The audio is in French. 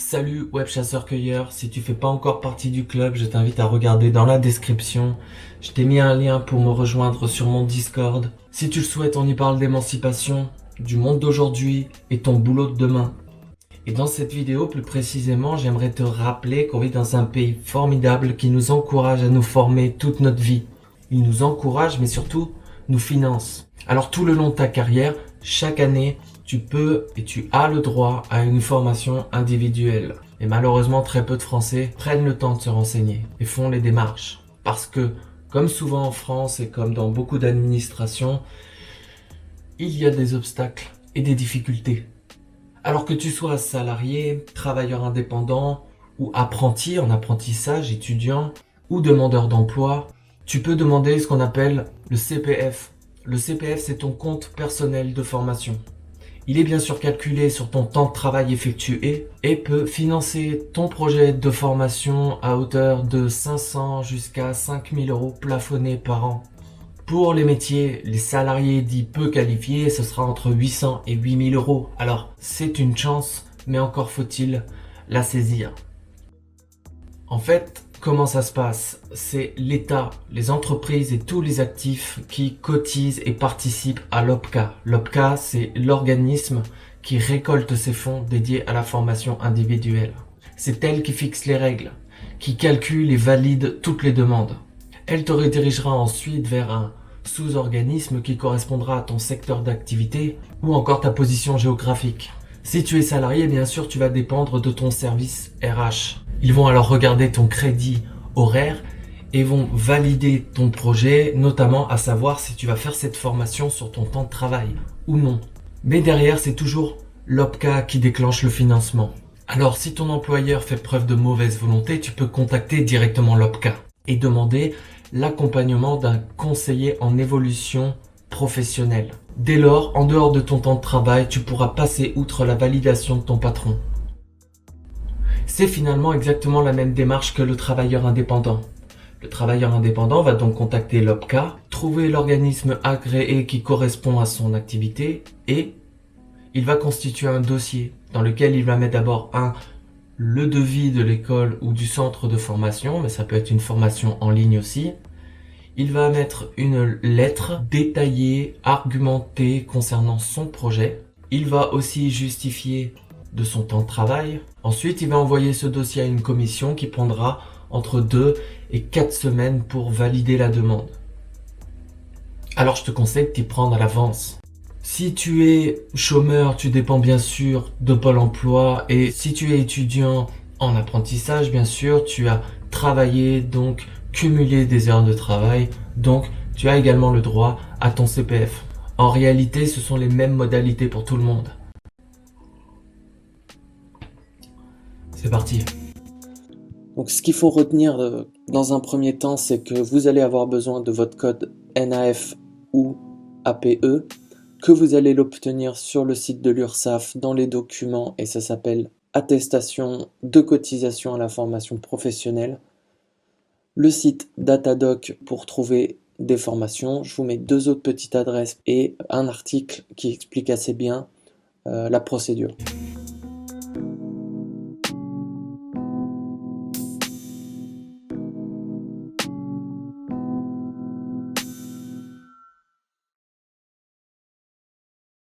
Salut web chasseur-cueilleur, si tu fais pas encore partie du club, je t'invite à regarder dans la description. Je t'ai mis un lien pour me rejoindre sur mon Discord. Si tu le souhaites, on y parle d'émancipation, du monde d'aujourd'hui et ton boulot de demain. Et dans cette vidéo, plus précisément, j'aimerais te rappeler qu'on vit dans un pays formidable qui nous encourage à nous former toute notre vie. Il nous encourage, mais surtout nous finance. Alors tout le long de ta carrière, chaque année, tu peux et tu as le droit à une formation individuelle. Et malheureusement, très peu de Français prennent le temps de se renseigner et font les démarches. Parce que, comme souvent en France et comme dans beaucoup d'administrations, il y a des obstacles et des difficultés. Alors que tu sois salarié, travailleur indépendant ou apprenti en apprentissage, étudiant ou demandeur d'emploi, tu peux demander ce qu'on appelle le CPF. Le CPF, c'est ton compte personnel de formation. Il est bien sûr calculé sur ton temps de travail effectué et peut financer ton projet de formation à hauteur de 500 jusqu'à 5000 euros plafonnés par an. Pour les métiers, les salariés dits peu qualifiés, ce sera entre 800 et 8000 euros. Alors, c'est une chance, mais encore faut-il la saisir. En fait, comment ça se passe? C'est l'État, les entreprises et tous les actifs qui cotisent et participent à l'OPCA. L'OPCA, c'est l'organisme qui récolte ces fonds dédiés à la formation individuelle. C'est elle qui fixe les règles, qui calcule et valide toutes les demandes. Elle te redirigera ensuite vers un sous-organisme qui correspondra à ton secteur d'activité ou encore ta position géographique. Si tu es salarié, bien sûr, tu vas dépendre de ton service RH. Ils vont alors regarder ton crédit horaire et vont valider ton projet, notamment à savoir si tu vas faire cette formation sur ton temps de travail ou non. Mais derrière, c'est toujours l'OPCA qui déclenche le financement. Alors, si ton employeur fait preuve de mauvaise volonté, tu peux contacter directement l'OPCA et demander l'accompagnement d'un conseiller en évolution professionnelle. Dès lors, en dehors de ton temps de travail, tu pourras passer outre la validation de ton patron. C'est finalement exactement la même démarche que le travailleur indépendant. Le travailleur indépendant va donc contacter l'OPCA, trouver l'organisme agréé qui correspond à son activité et il va constituer un dossier dans lequel il va mettre d'abord le devis de l'école ou du centre de formation, mais ça peut être une formation en ligne aussi. Il va mettre une lettre détaillée, argumentée concernant son projet. Il va aussi justifier de son temps de travail. Ensuite, il va envoyer ce dossier à une commission qui prendra entre 2 et 4 semaines pour valider la demande. Alors, je te conseille de t'y prendre à l'avance. Si tu es chômeur, tu dépends bien sûr de Pôle emploi et si tu es étudiant en apprentissage, bien sûr, tu as travaillé, donc cumulé des heures de travail, donc tu as également le droit à ton CPF. En réalité, ce sont les mêmes modalités pour tout le monde. C'est parti. Donc ce qu'il faut retenir dans un premier temps, c'est que vous allez avoir besoin de votre code NAF ou APE, que vous allez l'obtenir sur le site de l'URSSAF dans les documents et ça s'appelle attestation de cotisation à la formation professionnelle. Le site Datadoc pour trouver des formations. Je vous mets 2 autres petites adresses et un article qui explique assez bien la procédure.